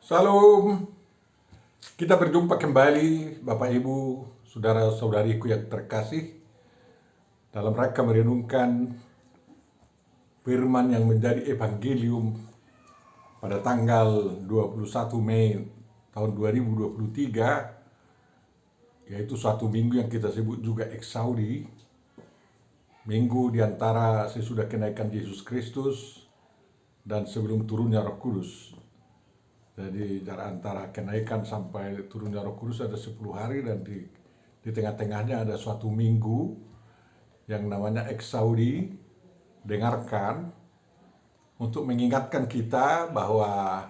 Salam, kita berjumpa kembali Bapak Ibu, saudara-saudariku yang terkasih dalam rangka merenungkan firman yang menjadi evangelium pada tanggal 21 Mei tahun 2023, yaitu suatu minggu yang kita sebut juga Eksaudi, minggu di antara sesudah kenaikan Yesus Kristus dan sebelum turunnya Roh Kudus. Jadi jarak antara kenaikan sampai turunnya Roh Kudus ada 10 hari, dan di tengah-tengahnya ada suatu minggu yang namanya Eksaudi. Dengarkan untuk mengingatkan kita bahwa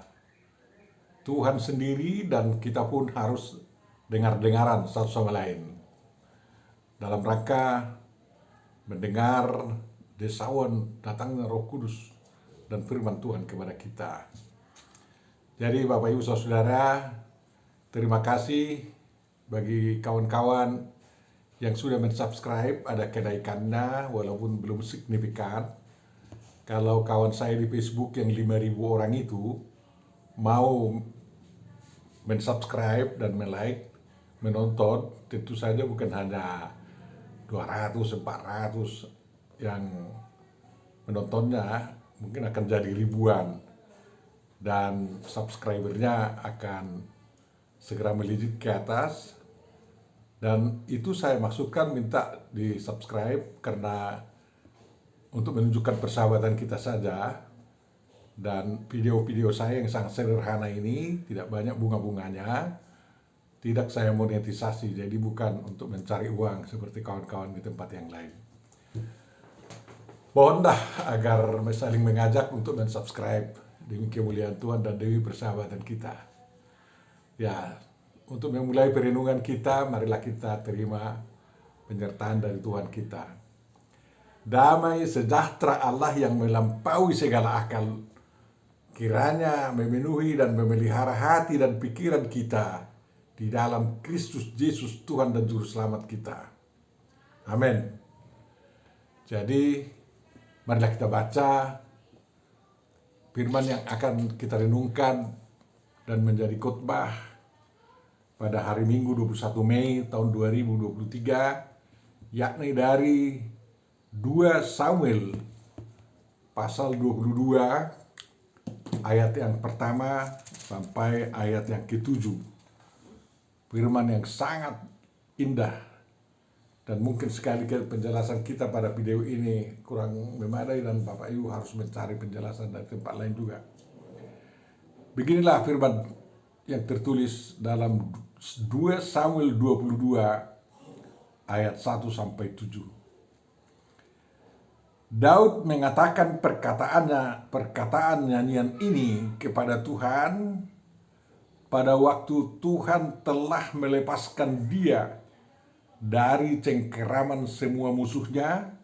Tuhan sendiri dan kita pun harus dengar-dengaran satu sama lain dalam rangka mendengar desauan datangnya Roh Kudus dan firman Tuhan kepada kita. Jadi Bapak Ibu Saudara, terima kasih bagi kawan-kawan yang sudah mensubscribe. Ada kenaikannya walaupun belum signifikan. Kalau kawan saya di Facebook yang 5.000 orang itu mau mensubscribe dan melike, menonton, tentu saja bukan hanya 200, 400 yang menontonnya, mungkin akan jadi ribuan. Dan subscribernya akan segera melejit ke atas. Dan itu saya maksudkan minta di subscribe karena untuk menunjukkan persahabatan kita saja. Dan video-video saya yang sangat sederhana ini tidak banyak bunga-bunganya, tidak saya monetisasi, jadi bukan untuk mencari uang seperti kawan-kawan di tempat yang lain. Mohonlah agar saling mengajak untuk mensubscribe demi kemuliaan Tuhan dan demi persahabatan kita. Ya, untuk memulai perenungan kita, marilah kita terima penyertaan dari Tuhan kita. Damai sejahtera Allah yang melampaui segala akal, kiranya memenuhi dan memelihara hati dan pikiran kita di dalam Kristus Yesus Tuhan dan Juru Selamat kita. Amin. Jadi, marilah kita baca firman yang akan kita renungkan dan menjadi khotbah pada hari Minggu 21 Mei tahun 2023, yakni dari 2 Samuel pasal 22 ayat yang pertama sampai ayat yang ke-7. Firman yang sangat indah, dan mungkin sekali penjelasan kita pada video ini kurang memadai dan Bapak Ibu harus mencari penjelasan dari tempat lain juga. Beginilah firman yang tertulis dalam 2 Samuel 22 ayat 1 sampai 7. Daud mengatakan perkataan nyanyian ini kepada Tuhan pada waktu Tuhan telah melepaskan dia dari cengkeraman semua musuhnya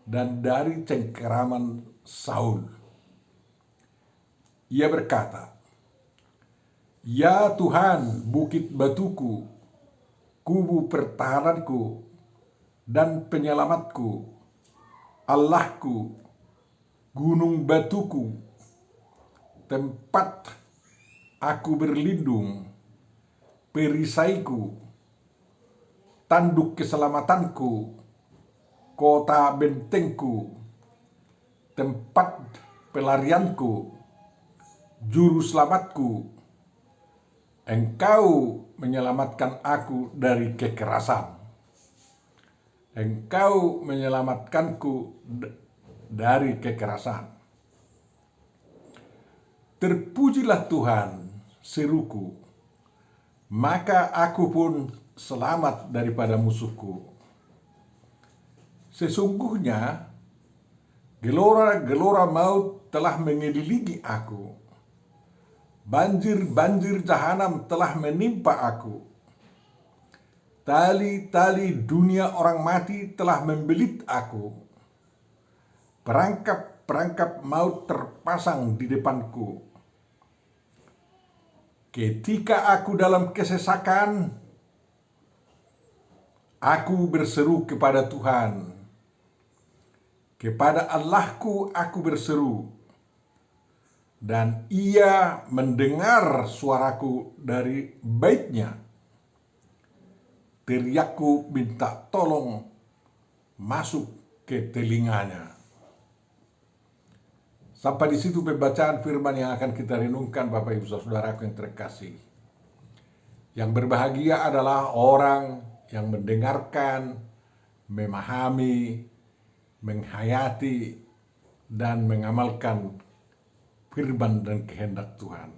dan dari cengkeraman Saul. Ia berkata, "Ya Tuhan, bukit batuku, kubu pertahananku dan penyelamatku, Allahku, gunung batuku, tempat aku berlindung, perisaiku, tanduk keselamatanku, kota bentengku, tempat pelarianku, juru selamatku. Engkau menyelamatkan aku dari kekerasan. Engkau menyelamatkanku dari kekerasan. Terpujilah Tuhan, seruku, maka aku pun selamat daripada musuhku. Sesungguhnya gelora-gelora maut telah mengelilingi aku. Banjir-banjir jahanam telah menimpa aku. Tali-tali dunia orang mati telah membelit aku. Perangkap-perangkap maut terpasang di depanku. Ketika aku dalam kesesakan, aku berseru kepada Tuhan. Kepada Allahku aku berseru. dan ia mendengar suaraku dari baitnya. Teriakku minta tolong masuk ke telinganya. Sampai di situ pembacaan firman yang akan kita renungkan, Bapak Ibu Saudaraku yang terkasih. Yang berbahagia adalah orang yang mendengarkan, memahami, menghayati, dan mengamalkan firman dan kehendak Tuhan.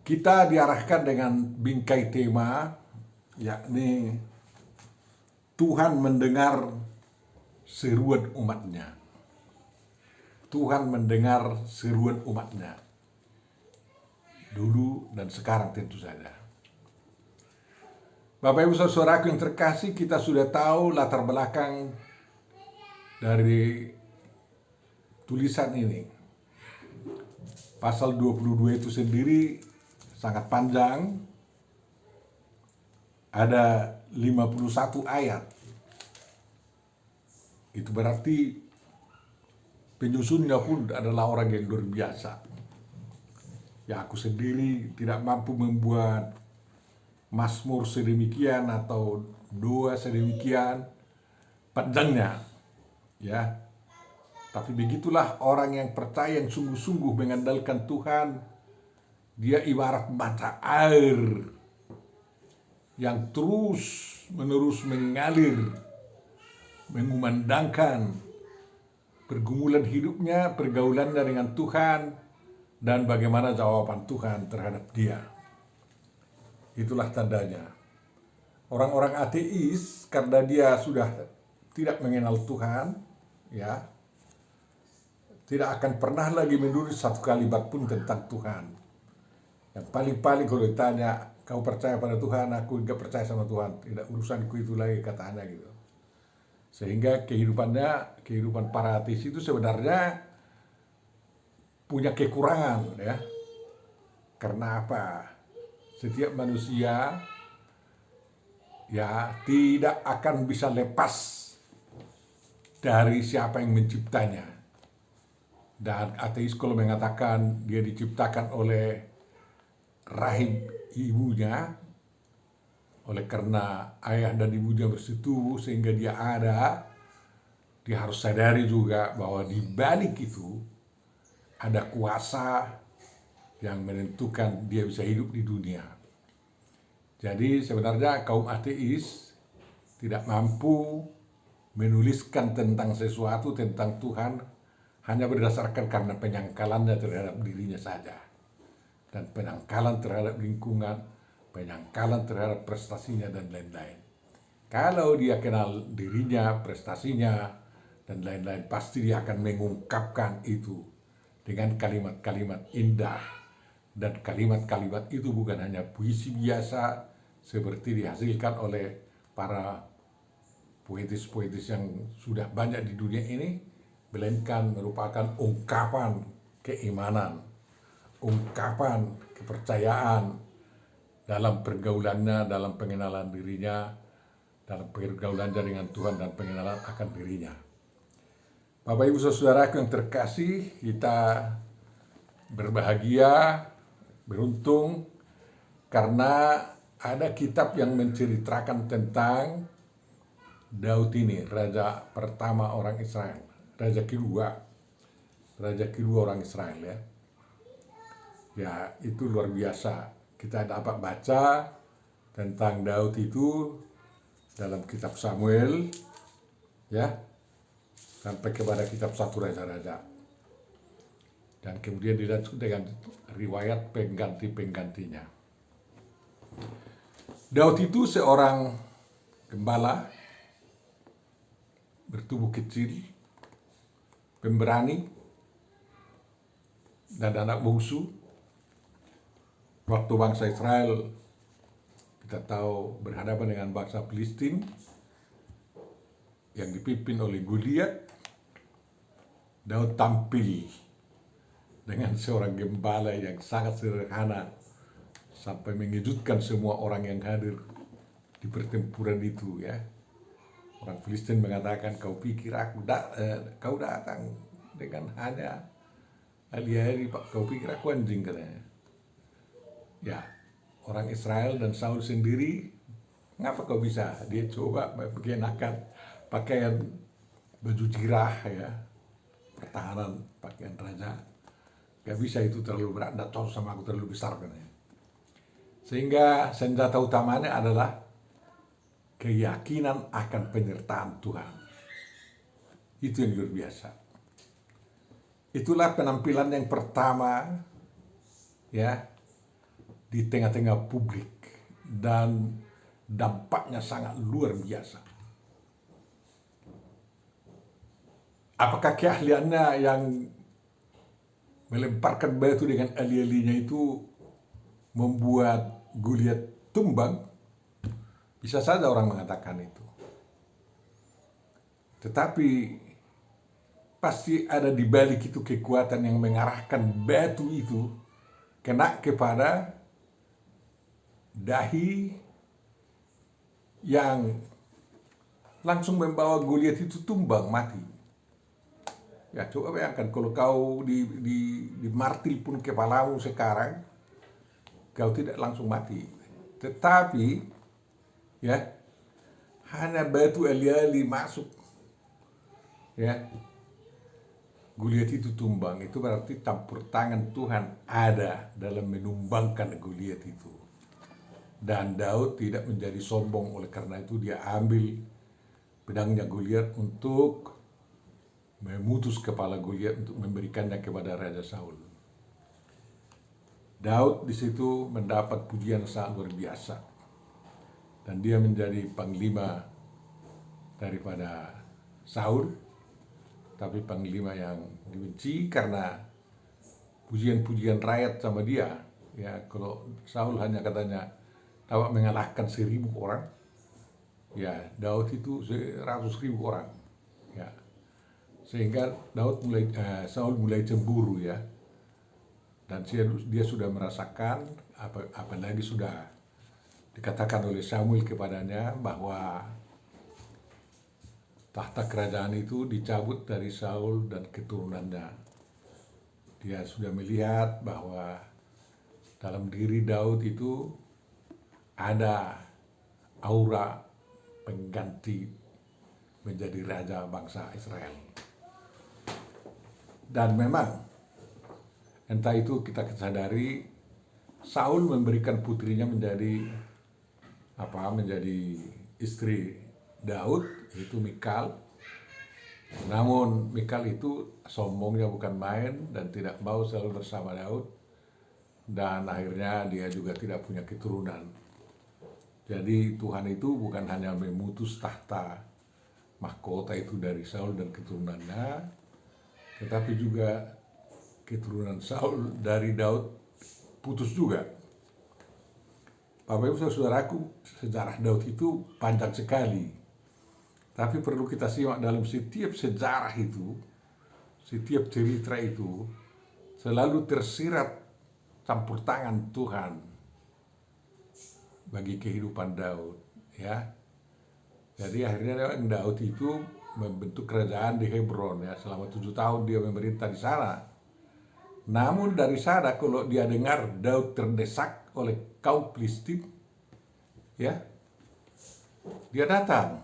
Kita diarahkan dengan bingkai tema, yakni Tuhan mendengar seruan umatnya. Tuhan mendengar seruan umatnya. Dulu dan sekarang tentu saja. Bapak Ibu Saudaraku yang terkasih, kita sudah tahu latar belakang dari tulisan ini. Pasal 22 itu sendiri sangat panjang. Ada 51 ayat. Itu berarti penyusunnya pun adalah orang yang luar biasa. Ya, aku sendiri tidak mampu membuat mazmur sedemikian atau doa sedemikian panjangnya, ya. Tapi begitulah orang yang percaya, yang sungguh-sungguh mengandalkan Tuhan. Dia ibarat mata air yang terus-menerus mengalir, mengumandangkan pergumulan hidupnya, pergaulannya dengan Tuhan, dan bagaimana jawaban Tuhan terhadap dia. Itulah tandanya. Orang-orang ateis, karena dia sudah tidak mengenal Tuhan, ya, tidak akan pernah lagi menulis satu kalimat pun tentang Tuhan. Yang paling-paling kalau ditanya, kau percaya pada Tuhan? Aku tidak percaya sama Tuhan. Tidak urusanku itu lagi, katanya gitu. Sehingga kehidupan para ateis itu sebenarnya punya kekurangan, ya. Karena apa? Setiap manusia ya tidak akan bisa lepas dari siapa yang menciptanya. Dan ateis kalau mengatakan dia diciptakan oleh rahim ibunya, oleh karena ayah dan ibunya bersetubuh sehingga dia ada, dia harus sadari juga bahwa di balik itu ada kuasa yang menentukan dia bisa hidup di dunia. Jadi sebenarnya kaum ateis tidak mampu menuliskan tentang sesuatu, tentang Tuhan, hanya berdasarkan karena penyangkalannya terhadap dirinya saja. Dan penyangkalan terhadap lingkungan, penyangkalan terhadap prestasinya, dan lain-lain. Kalau dia kenal dirinya, prestasinya, dan lain-lain, pasti dia akan mengungkapkan itu dengan kalimat-kalimat indah. Dan kalimat-kalimat itu bukan hanya puisi biasa seperti dihasilkan oleh para poetis-poetis yang sudah banyak di dunia ini, melainkan merupakan ungkapan keimanan, ungkapan kepercayaan dalam pergaulannya, dalam pengenalan dirinya, dalam pergaulannya dengan Tuhan dan pengenalan akan dirinya. Bapak Ibu Saudaraku yang terkasih, kita berbahagia, beruntung karena ada kitab yang menceritakan tentang Daud ini, raja pertama orang Israel, raja kedua orang Israel, ya. Ya, itu luar biasa. Kita dapat baca tentang Daud itu dalam kitab Samuel, ya, sampai kepada kitab 1 Raja-Raja. Dan kemudian dilanjut dengan riwayat pengganti-penggantinya. Daud itu seorang gembala, bertubuh kecil, pemberani, dan anak bungsu. Waktu bangsa Israel, kita tahu, berhadapan dengan bangsa Filistin yang dipimpin oleh Goliat, Daud tampil dengan seorang gembala yang sangat sederhana sampai mengejutkan semua orang yang hadir di pertempuran itu, ya. Orang Filistin mengatakan, kau pikir kau datang dengan hanya alih-alih Pak, kau pikir aku anjing, katanya. Ya, orang Israel dan Saul sendiri, ngapa kau bisa? Dia coba mengenakan pakaian baju jirah ya, pertahanan pakaian raja. Gak bisa, itu terlalu berat, tidak cocok sama aku, terlalu besar, katanya. Sehingga senjata utamanya adalah keyakinan akan penyertaan Tuhan. Itu yang luar biasa. Itulah penampilan yang pertama ya di tengah-tengah publik, dan dampaknya sangat luar biasa. Apakah keahliannya yang melemparkan batu dengan ali-alinya itu membuat Goliat tumbang? Bisa saja orang mengatakan itu. Tetapi pasti ada di balik itu kekuatan yang mengarahkan batu itu kena kepada dahi yang langsung membawa Goliat itu tumbang mati. Ya, coba bayangkan kalau kau di martil pun kepalamu sekarang, kau tidak langsung mati. Tetapi ya, hanya batu ali-ali masuk ya, Goliat itu tumbang. Itu berarti campur tangan Tuhan ada dalam menumbangkan Goliat itu. Dan Daud tidak menjadi sombong, oleh karena itu dia ambil pedangnya Goliat untuk memutus kepala Goliat untuk memberikannya kepada Raja Saul. Daud di situ mendapat pujian sangat luar biasa, dan dia menjadi panglima daripada Saul, tapi panglima yang dibenci karena pujian-pujian rakyat sama dia. Ya, kalau Saul hanya katanya dapat mengalahkan 1.000 orang, ya Daud itu 100.000 orang. Ya, sehingga Saul mulai cemburu ya, dan dia sudah merasakan apalagi sudah dikatakan oleh Samuel kepadanya bahwa tahta kerajaan itu dicabut dari Saul dan keturunannya. Dia sudah melihat bahwa dalam diri Daud itu ada aura pengganti menjadi raja bangsa Israel. Dan memang entah itu kita sadari, Saul memberikan putrinya menjadi istri Daud, yaitu Mikal. Namun Mikal itu sombongnya bukan main dan tidak mau selalu bersama Daud, dan akhirnya dia juga tidak punya keturunan. Jadi Tuhan itu bukan hanya memutus tahta mahkota itu dari Saul dan keturunannya, tetapi juga keturunan Saul dari Daud putus juga. Bapak Ibu saudaraku, sejarah Daud itu panjang sekali. Tapi perlu kita simak dalam setiap sejarah itu, setiap cerita itu selalu tersirat campur tangan Tuhan bagi kehidupan Daud, ya. Jadi akhirnya Daud itu membentuk kerajaan di Hebron ya, selama 7 tahun dia memerintah di sana. Namun dari sana kalau dia dengar Daud terdesak oleh kaum Filistin, ya, dia datang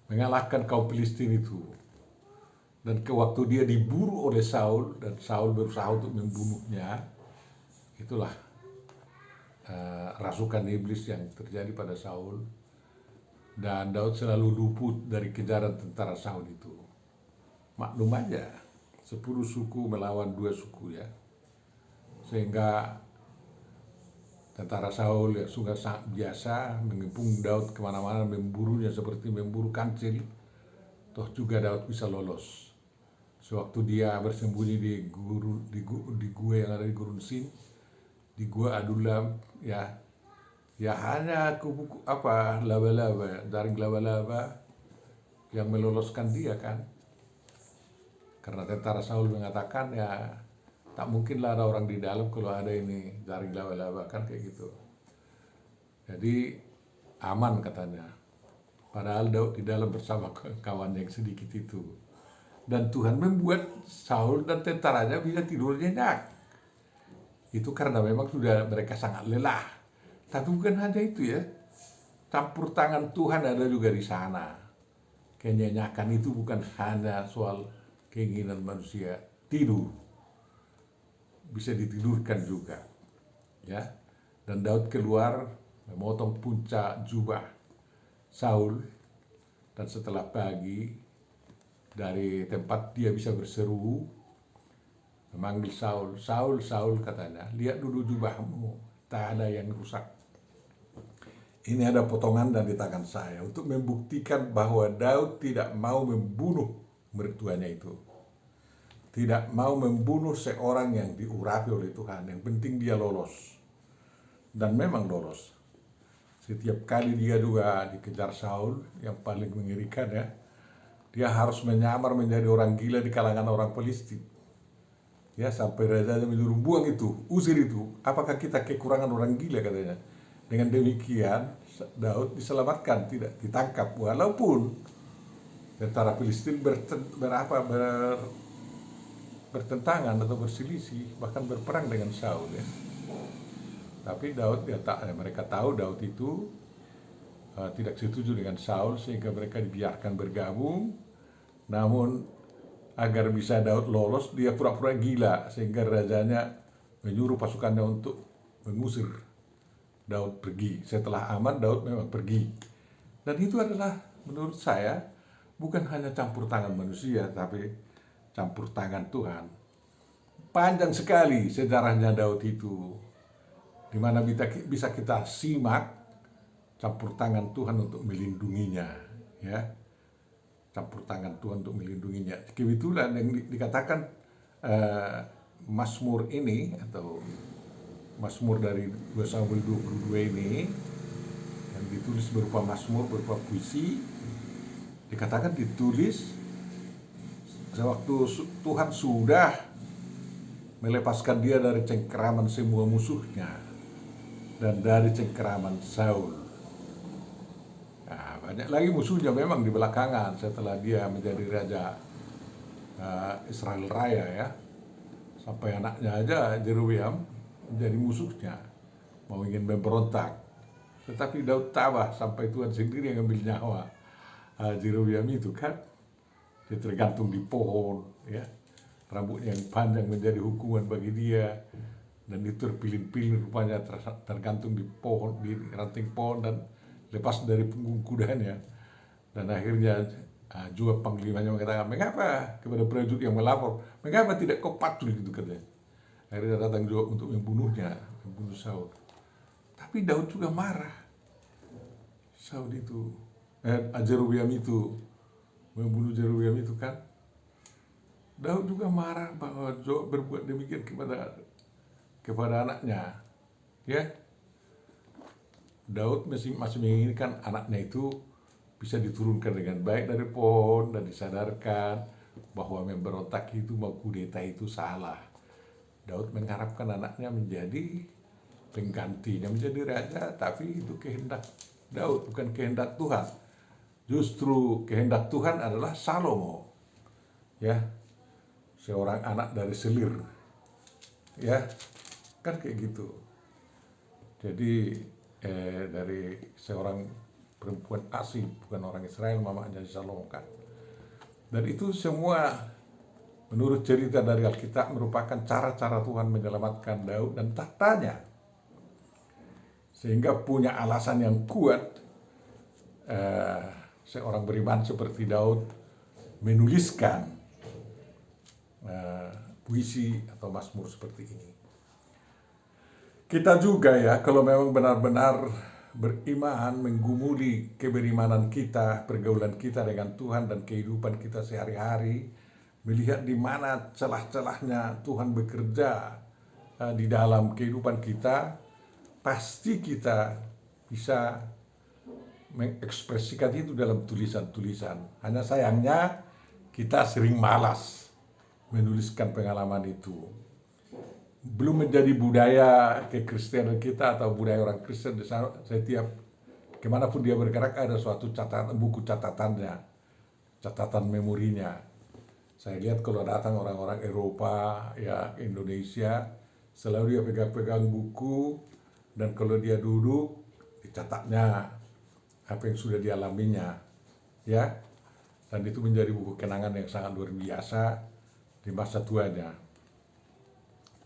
mengalahkan kaum Filistin itu. Dan waktu dia diburu oleh Saul dan Saul berusaha untuk membunuhnya, itulah rasukan iblis yang terjadi pada Saul, dan Daud selalu luput dari kejaran tentara Saul itu. Maklum aja, 10 suku melawan 2 suku ya, sehingga tentara Saul ya sudah sangat biasa mengepung Daud kemana-mana, memburunya seperti memburu kancil. Toh juga Daud bisa lolos. Sewaktu dia bersembunyi di gua yang ada di Gurun Sin, di gua Adulam ya, hanya laba-laba, jaring laba-laba yang meloloskan dia kan. Karena tentara Saul mengatakan ya tak mungkinlah ada orang di dalam kalau ada ini jaring laba-laba kan, kayak gitu. Jadi aman katanya. Padahal Daud di dalam bersama kawan yang sedikit itu. Dan Tuhan membuat Saul dan tentaranya bisa tidur nyenyak. Itu karena memang sudah mereka sangat lelah. Tapi bukan hanya itu ya, campur tangan Tuhan ada juga di sana. Kenyenyakan itu bukan hanya soal keinginan manusia tidur, bisa ditidurkan juga, ya. Dan Daud keluar memotong puncak jubah Saul, dan setelah pagi dari tempat dia bisa berseru, memanggil Saul, Saul, Saul katanya, lihat dulu jubahmu, tak ada yang rusak. Ini ada potongan dari tangan saya untuk membuktikan bahwa Daud tidak mau membunuh mertuanya itu. Tidak mau membunuh seorang yang diurapi oleh Tuhan. Yang penting dia lolos. Dan memang lolos. Setiap kali dia juga dikejar Saul, yang paling mengerikan ya, dia harus menyamar menjadi orang gila di kalangan orang Filistin. Ya, sampai rajanya menyuruh buang itu, usir itu. Apakah kita kekurangan orang gila katanya? Dengan demikian Daud diselamatkan, tidak ditangkap, walaupun tentara Filistin bertentangan atau berselisih, bahkan berperang dengan Saul ya. Tapi Daud mereka tahu Daud itu tidak setuju dengan Saul, sehingga mereka dibiarkan bergabung. Namun agar bisa Daud lolos, dia pura-pura gila, sehingga rajanya menyuruh pasukannya untuk mengusir Daud pergi. Setelah aman, Daud memang pergi. Dan itu adalah menurut saya bukan hanya campur tangan manusia, tapi campur tangan Tuhan. Panjang sekali sejarahnya Daud itu, di mana bisa kita simak campur tangan Tuhan untuk melindunginya, ya. Campur tangan Tuhan untuk melindunginya. Kebetulan yang dikatakan Mazmur ini, atau Mazmur dari 2 Samuel 22 ini, yang ditulis berupa Mazmur, berupa puisi, dikatakan ditulis sewaktu Tuhan sudah melepaskan dia dari cengkeraman semua musuhnya dan dari cengkeraman Saul. Nah, banyak lagi musuhnya memang di belakangan setelah dia menjadi raja Israel Raya ya. Sampai anaknya aja Jerobeam menjadi musuhnya, mau ingin memberontak. Tetapi Daud tabah sampai Tuhan sendiri yang ambil nyawa Jerobeam itu kan. Dia tergantung di pohon ya. Rambutnya yang panjang menjadi hukuman bagi dia, dan itu terpilih-pilih rupanya tergantung di pohon, di ranting pohon, dan lepas dari punggung kudanya. Dan akhirnya juga panglimanya mengatakan, mengapa, kepada prajurit yang melapor, mengapa tidak kau patul gitu katanya. Akhirnya datang juga untuk membunuhnya, membunuh Saul. Tapi Daud juga marah. Saul itu, Jerobeam itu membunuh Jerobeam itu kan. Daud juga marah bahwa Joab berbuat demikian kepada anaknya, ya. Daud masih menginginkan anaknya itu bisa diturunkan dengan baik dari pohon dan disadarkan bahwa memberontak itu mau kudeta itu salah. Daud mengharapkan anaknya menjadi penggantinya, menjadi raja, tapi itu kehendak Daud, bukan kehendak Tuhan. Justru kehendak Tuhan adalah Salomo, ya. Seorang anak dari selir, ya, kan kayak gitu. Jadi dari seorang perempuan asing, bukan orang Israel, mamanya Salomo kan. Dan itu semua menurut cerita dari Alkitab merupakan cara-cara Tuhan menyelamatkan Daud dan tahtanya, sehingga punya alasan yang kuat seorang beriman seperti Daud menuliskan puisi atau mazmur seperti ini. Kita juga ya, kalau memang benar-benar beriman, menggumuli keberimanan kita, pergaulan kita dengan Tuhan dan kehidupan kita sehari-hari, melihat di mana celah-celahnya Tuhan bekerja di dalam kehidupan kita, pasti kita bisa mengekspresikan itu dalam tulisan-tulisan. Hanya sayangnya kita sering malas menuliskan pengalaman itu. Belum menjadi budaya kekristenan kita atau budaya orang Kristen. Setiap kemanapun dia bergerak ada suatu catatan, buku catatannya, catatan memorinya. Saya lihat kalau datang orang-orang Eropa ya Indonesia, selalu dia pegang-pegang buku, dan kalau dia duduk dicatatnya apa yang sudah dialaminya, ya. Dan itu menjadi buku kenangan yang sangat luar biasa di masa tuanya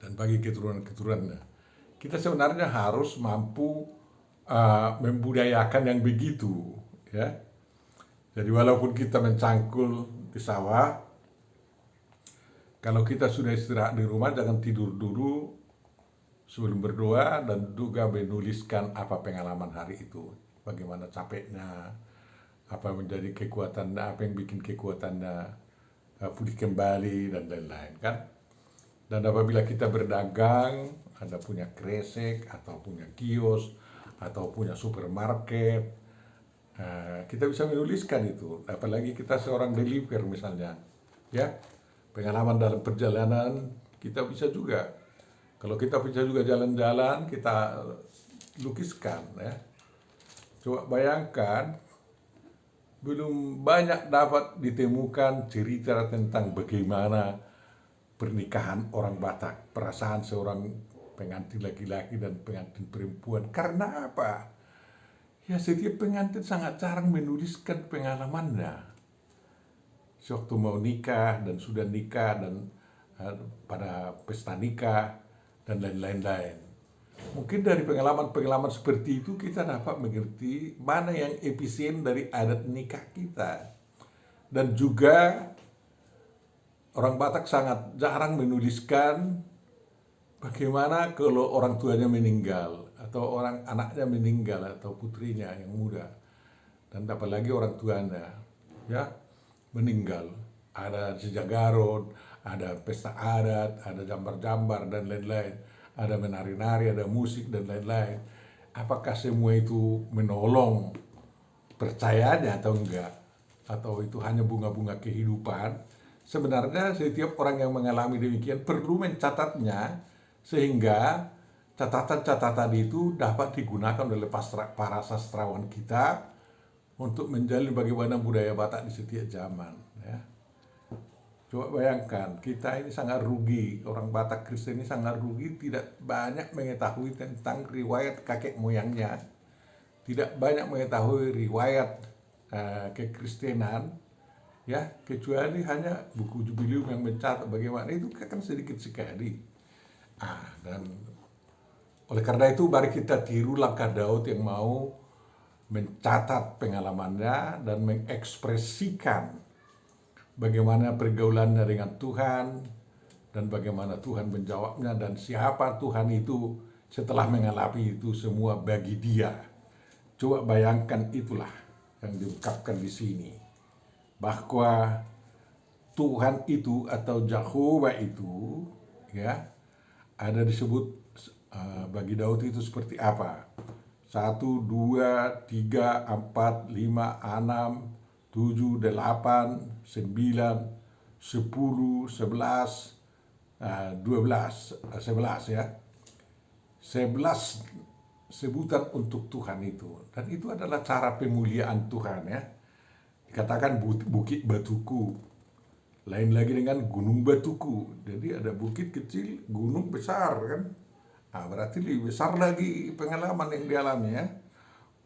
dan bagi keturunan-keturunannya. Kita sebenarnya harus mampu membudayakan yang begitu, ya. Jadi walaupun kita mencangkul di sawah, kalau kita sudah istirahat di rumah jangan tidur dulu sebelum berdoa dan juga menuliskan apa pengalaman hari itu, bagaimana capeknya, apa menjadi kekuatannya, apa yang bikin kekuatannya pulih kembali dan lain-lain kan. Dan apabila kita berdagang, ada punya kresek atau punya kios atau punya supermarket, kita bisa menuliskan itu. Apalagi kita seorang deliver misalnya, ya, pengalaman dalam perjalanan kita bisa juga. Kalau kita bisa juga jalan-jalan, kita lukiskan, ya. Coba bayangkan, belum banyak dapat ditemukan cerita tentang bagaimana pernikahan orang Batak, perasaan seorang pengantin laki-laki dan pengantin perempuan. Karena apa? Ya, setiap pengantin sangat jarang menuliskan pengalamannya sewaktu mau nikah dan sudah nikah dan pada pesta nikah dan lain-lain. Mungkin dari pengalaman-pengalaman seperti itu kita dapat mengerti mana yang efisien dari adat nikah kita. Dan juga orang Batak sangat jarang menuliskan bagaimana kalau orang tuanya meninggal atau orang anaknya meninggal atau putrinya yang muda, dan apalagi orang tuanya ya meninggal. Ada sejagarot, ada pesta adat, ada jambar-jambar dan lain-lain, ada menari-nari, ada musik dan lain-lain. Apakah semua itu menolong percayanya atau enggak? Atau itu hanya bunga-bunga kehidupan? Sebenarnya setiap orang yang mengalami demikian perlu mencatatnya, sehingga catatan-catatan itu dapat digunakan oleh para sastrawan kita untuk menjalin bagaimana budaya Batak di setiap zaman, ya. Coba bayangkan, kita ini sangat rugi, orang Batak Kristen ini sangat rugi, tidak banyak mengetahui tentang riwayat kakek moyangnya, tidak banyak mengetahui riwayat kekristenan, ya, kecuali hanya buku Jubileum yang mencatat bagaimana itu kan sedikit sekali. Dan oleh karena itu mari kita tiru langkah Daud yang mau mencatat pengalamannya dan mengekspresikan bagaimana pergaulannya dengan Tuhan dan bagaimana Tuhan menjawabnya dan siapa Tuhan itu setelah mengalami itu semua bagi dia. Coba bayangkan, itulah yang diungkapkan di sini, bahwa Tuhan itu atau Jehovah itu, ya, ada disebut bagi Daud itu seperti apa? 1, 2, 3, 4, 5, 6, 7, 8, 9, 10, 11, 12, 11, ya. 11 sebutan untuk Tuhan itu. Dan itu adalah cara pemuliaan Tuhan, ya. Dikatakan bukit batuku, lain lagi dengan gunung batuku. Jadi ada bukit kecil, gunung besar, kan. Berarti lebih besar lagi pengalaman yang dialami, ya.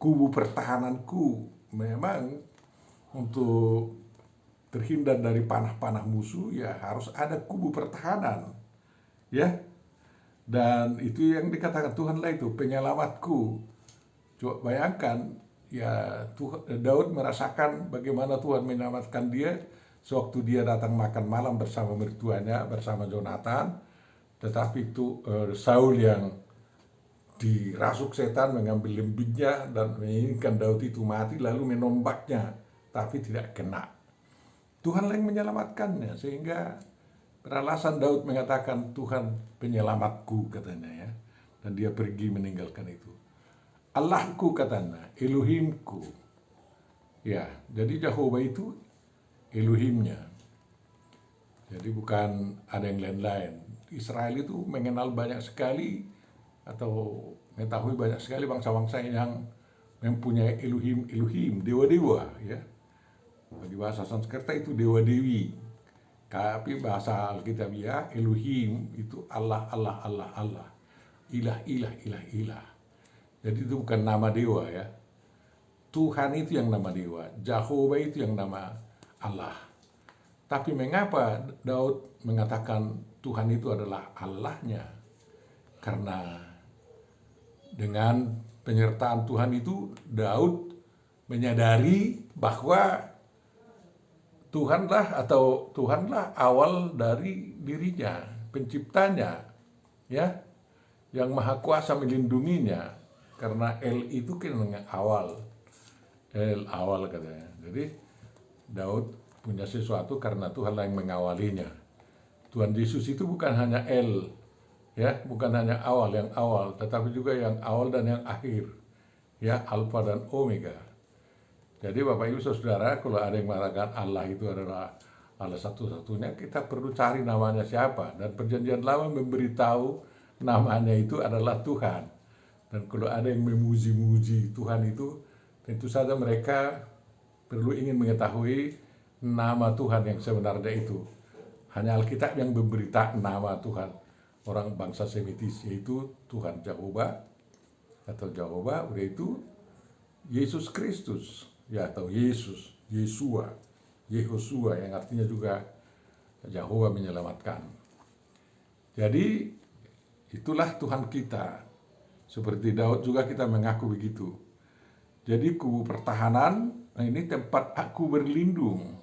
Kubu pertahananku, memang untuk terhindar dari panah-panah musuh ya harus ada kubu pertahanan, ya. Dan itu yang dikatakan Tuhanlah itu penyelamatku. Coba bayangkan, ya, Daud merasakan bagaimana Tuhan menyelamatkan dia sewaktu dia datang makan malam bersama mertuanya, bersama Jonathan. Tetapi itu Saul yang dirasuk setan mengambil lembingnya dan menginginkan Daud itu mati, lalu menombaknya, tapi tidak kena. Tuhanlah yang menyelamatkannya, sehingga beralasan Daud mengatakan Tuhan penyelamatku, katanya, ya. Dan dia pergi meninggalkan itu. Allahku, katanya, Elohimku. Ya, jadi Jehovah itu Elohimnya. Jadi bukan ada yang lain-lain. Israel itu mengenal banyak sekali atau mengetahui banyak sekali bangsa-bangsa yang mempunyai Elohim, dewa-dewa, ya. Bagi bahasa Sanskerta itu dewa-dewi. Tapi bahasa Alkitabiah Elohim itu Allah, Allah, Allah, Allah. Ilah, ilah, ilah, ilah. Jadi itu bukan nama dewa ya. Tuhan itu yang nama dewa, Jehovah itu yang nama Allah. Tapi mengapa Daud mengatakan Tuhan itu adalah Allahnya? Karena dengan penyertaan Tuhan itu Daud menyadari bahwa Tuhanlah awal dari dirinya, penciptanya, ya, yang maha kuasa melindunginya. Karena El itu kan awal, El awal katanya. Jadi Daud punya sesuatu karena Tuhanlah yang mengawalinya. Tuhan Yesus itu bukan hanya El, ya, bukan hanya yang awal, tetapi juga yang awal dan yang akhir, ya, Alfa dan Omega. Jadi Bapak Ibu Saudara, kalau ada yang mengatakan Allah itu adalah Allah satu-satunya, kita perlu cari namanya siapa. Dan Perjanjian Lama memberitahu namanya itu adalah Tuhan. Dan kalau ada yang memuji-muji Tuhan itu, tentu saja mereka perlu ingin mengetahui nama Tuhan yang sebenarnya itu. Hanya Alkitab yang memberitakan nama Tuhan orang bangsa Semitis, yaitu Tuhan Jehovah atau Jehovah, udah itu Yesus Kristus, ya, atau Yesus, Yesua, Yehosua yang artinya juga Jehovah menyelamatkan. Jadi itulah Tuhan kita. Seperti Daud juga kita mengaku begitu. Jadi kubu pertahanan, nah ini tempat aku berlindung.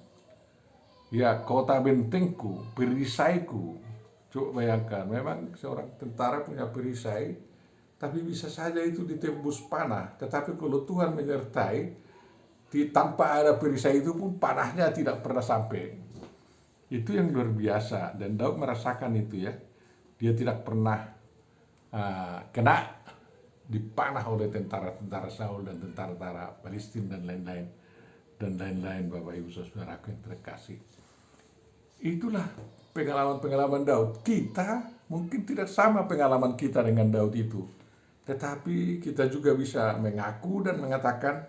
Ya, kota bentengku, perisaiku. Coba bayangkan, memang seorang tentara punya perisai, tapi bisa saja itu ditembus panah. Tetapi kalau Tuhan menyertai, tanpa ada perisai itu pun panahnya tidak pernah sampai. Itu yang luar biasa, dan Daud merasakan itu ya. Dia tidak pernah kena dipanah oleh tentara-tentara Saul dan tentara-tentara Palestina dan lain-lain. Dan lain-lain, Bapak Ibu Saudaraku yang terkasih. Itulah pengalaman-pengalaman Daud. Kita mungkin tidak sama pengalaman kita dengan Daud itu. Tetapi kita juga bisa mengaku dan mengatakan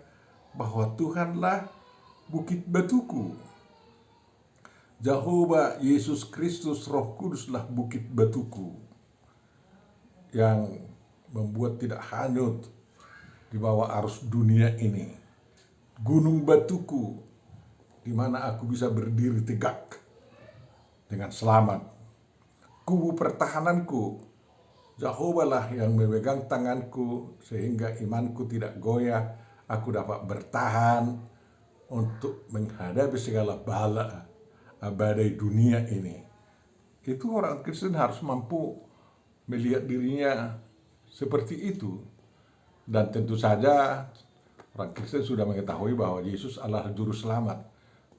bahwa Tuhanlah bukit batuku. Jehovah Yesus Kristus Roh Kuduslah bukit batuku yang membuat tidak hanyut di bawah arus dunia ini. Gunung batuku di mana aku bisa berdiri tegak dengan selamat. Kubu pertahananku, Jehovah lah yang memegang tanganku sehingga imanku tidak goyah. Aku dapat bertahan untuk menghadapi segala bala badai dunia ini. Itu orang Kristen harus mampu melihat dirinya seperti itu. Dan tentu saja orang Kristen sudah mengetahui bahwa Yesus adalah juru selamat.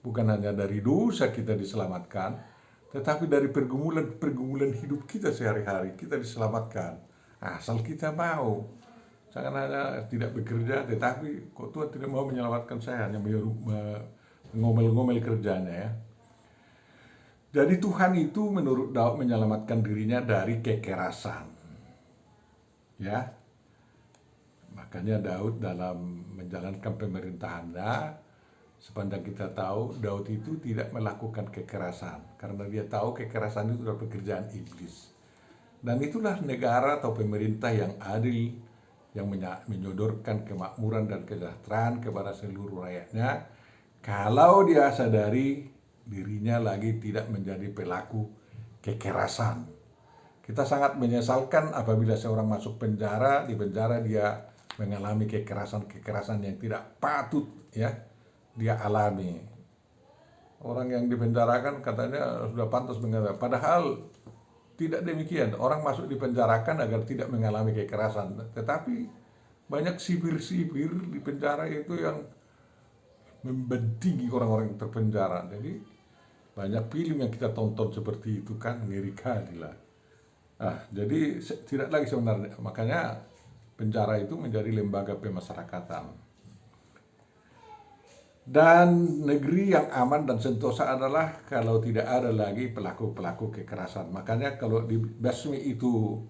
Bukan hanya dari dosa kita diselamatkan, tetapi dari pergumulan hidup kita sehari-hari kita diselamatkan. Asal kita mau. Jangan hanya tidak bekerja, tetapi kok Tuhan tidak mau menyelamatkan saya, hanya mengomel-ngomel kerjanya ya. Jadi Tuhan itu menurut Daud menyelamatkan dirinya dari kekerasan. Ya. Makanya Daud dalam menjalankan pemerintahannya, sepanjang kita tahu, Daud itu tidak melakukan kekerasan. Karena dia tahu kekerasan itu adalah pekerjaan iblis. Dan itulah negara atau pemerintah yang adil, yang menyodorkan kemakmuran dan kesejahteraan kepada seluruh rakyatnya, kalau dia sadari dirinya lagi tidak menjadi pelaku kekerasan. Kita sangat menyesalkan apabila seorang masuk penjara, di penjara dia mengalami kekerasan yang tidak patut ya dia alami. Orang yang dipenjarakan katanya sudah pantas mengatakan, padahal tidak demikian. Orang masuk dipenjarakan agar tidak mengalami kekerasan. Tetapi banyak sipir-sipir di penjara itu yang membentingi orang-orang yang terpenjara. Jadi banyak film yang kita tonton seperti itu kan, ngeri kali lah. Jadi tidak lagi sebenarnya. Makanya penjara itu menjadi lembaga pemasyarakatan. Dan negeri yang aman dan sentosa adalah kalau tidak ada lagi pelaku-pelaku kekerasan. Makanya kalau di basmi itu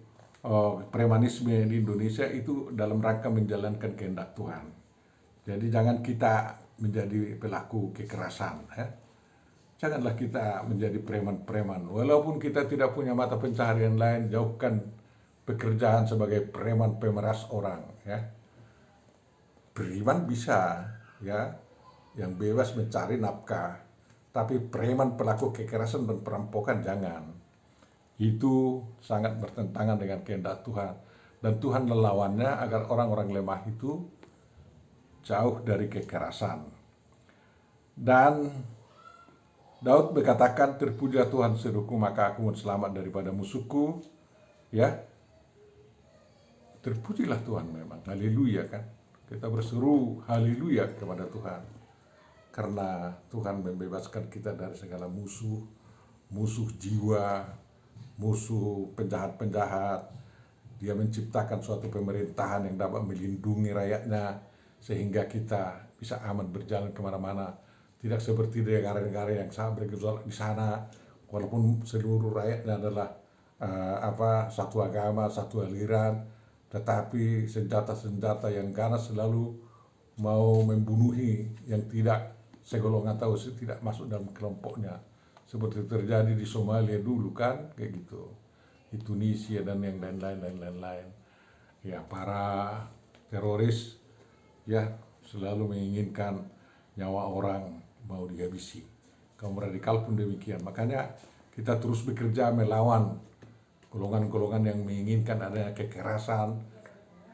premanisme di Indonesia itu dalam rangka menjalankan kehendak Tuhan. Jadi jangan kita menjadi pelaku kekerasan. Ya. Janganlah kita menjadi preman-preman. Walaupun kita tidak punya mata pencaharian lain, jauhkan pekerjaan sebagai preman pemeras orang, ya. Beriman bisa, ya, yang bebas mencari nafkah, tapi preman pelaku kekerasan dan perampokan jangan. Itu sangat bertentangan dengan kehendak Tuhan, dan Tuhan melawannya agar orang-orang lemah itu jauh dari kekerasan. Dan Daud berkatakan, terpujilah Tuhan seruku, maka aku selamat daripada musuhku. Ya, terpujilah Tuhan memang, haleluya kan. Kita berseru haleluya kepada Tuhan, karena Tuhan membebaskan kita dari segala musuh, musuh jiwa, musuh penjahat-penjahat. Dia menciptakan suatu pemerintahan yang dapat melindungi rakyatnya, sehingga kita bisa aman berjalan kemana-mana. Tidak seperti negara-negara yang sangat bergejolak di sana, walaupun seluruh rakyatnya adalah satu agama, satu aliran, tetapi senjata-senjata yang ganas selalu mau membunuhi yang tidak segolongan atau tidak masuk dalam kelompoknya. Seperti terjadi di Somalia dulu kan, kayak gitu. Di Tunisia dan yang lain-lain. Ya, para teroris ya selalu menginginkan nyawa orang mau dihabisi. Kaum radikal pun demikian. Makanya kita terus bekerja melawan golongan-golongan yang menginginkan adanya kekerasan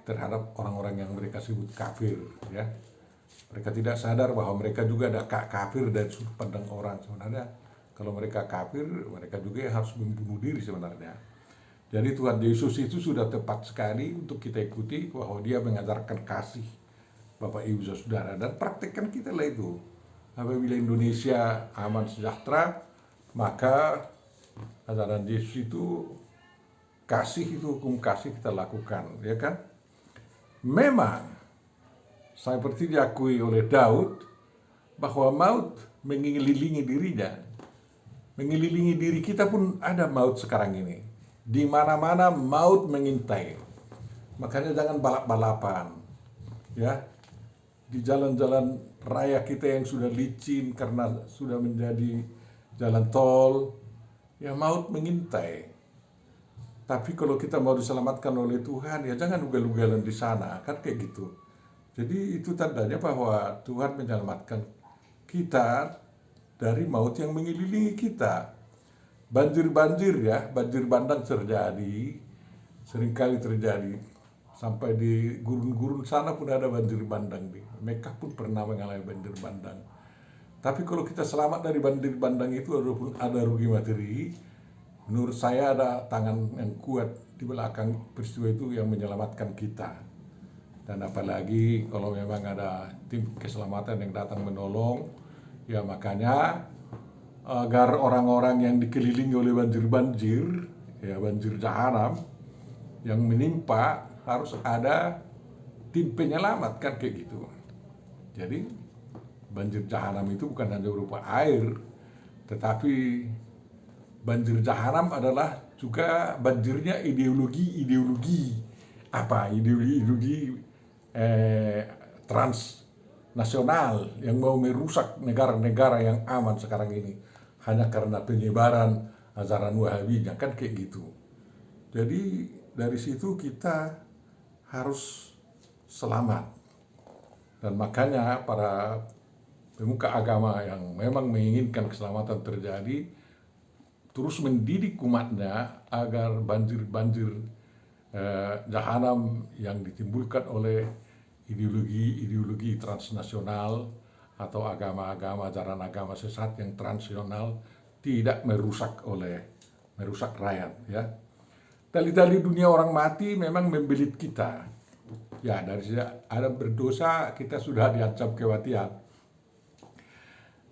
terhadap orang-orang yang mereka sebut kafir, ya. Mereka tidak sadar bahwa mereka juga ada kafir dari sudut pandang orang. Sebenarnya kalau mereka kafir, mereka juga yang harus membunuh diri sebenarnya. Jadi Tuhan Yesus itu sudah tepat sekali untuk kita ikuti, bahwa dia mengajarkan kasih, Bapak Ibu Saudara, dan praktekkan kita lah itu. Apabila Indonesia aman sejahtera, maka ajaran Yesus itu kasih, itu hukum kasih kita lakukan, ya kan? Memang seperti diakui oleh Daud bahwa maut mengelilingi dirinya, mengelilingi diri kita pun ada maut sekarang ini. Di mana-mana maut mengintai. Makanya jangan balap-balapan, ya. Di jalan-jalan raya kita yang sudah licin karena sudah menjadi jalan tol, ya maut mengintai. Tapi kalau kita mau diselamatkan oleh Tuhan, ya jangan ugal-ugalan di sana, kan kayak gitu. Jadi itu tandanya bahwa Tuhan menyelamatkan kita dari maut yang mengelilingi kita. Banjir-banjir ya, banjir bandang terjadi, seringkali terjadi. Sampai di gurun-gurun sana pun ada banjir bandang. Di Mekah pun pernah mengalami banjir bandang. Tapi kalau kita selamat dari banjir bandang itu, walaupun ada rugi materi, menurut saya ada tangan yang kuat di belakang peristiwa itu yang menyelamatkan kita. Dan apalagi kalau memang ada tim keselamatan yang datang menolong, ya makanya agar orang-orang yang dikelilingi oleh banjir-banjir, ya banjir jahanam yang menimpa, harus ada tim penyelamat kan kayak gitu. Jadi banjir jahanam itu bukan hanya berupa air, tetapi banjir jahanam adalah juga banjirnya ideologi transnasional yang mau merusak negara-negara yang aman sekarang ini hanya karena penyebaran ajaran Wahabinya kan kayak gitu. Jadi dari situ kita harus selamat, dan makanya para pemuka agama yang memang menginginkan keselamatan terjadi terus mendidik umatnya agar banjir-banjir jahanam yang ditimbulkan oleh ideologi transnasional atau agama-agama, ajaran agama sesat yang transnasional tidak merusak rakyat, ya. Tali-tali dunia orang mati memang membelit kita. Ya, dari sejak Adam berdosa kita sudah diancam kematian.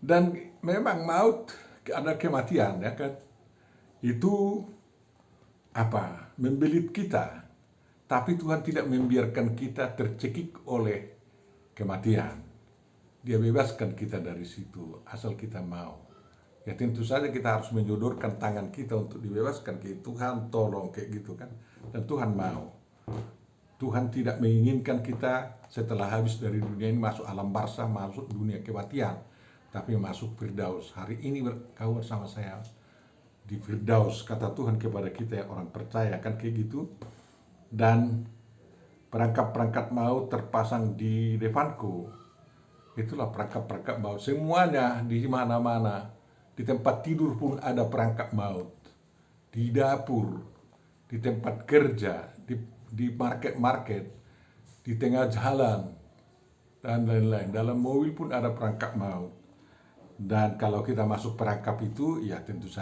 Dan memang maut ada kematian, ya kan. Itu membelit kita. Tapi Tuhan tidak membiarkan kita tercekik oleh kematian. Dia bebaskan kita dari situ asal kita mau. Ya tentu saja kita harus menyodorkan tangan kita untuk dibebaskan ke Tuhan, tolong kayak gitu kan. Dan Tuhan mau. Tuhan tidak menginginkan kita setelah habis dari dunia ini masuk alam barzah, masuk dunia kematian. tapi masuk Firdaus. Hari ini kau bersama saya di Firdaus, kata Tuhan kepada kita yang orang percaya, kan kayak gitu. Dan perangkap-perangkap maut terpasang di depanku. Itulah perangkap-perangkap maut. Semuanya di mana-mana. Di tempat tidur pun ada perangkap maut. Di dapur, di tempat kerja, di market-market, di tengah jalan, dan lain-lain. Dalam mobil pun ada perangkap maut. Dan kalau kita masuk perangkap itu, ya tentu saja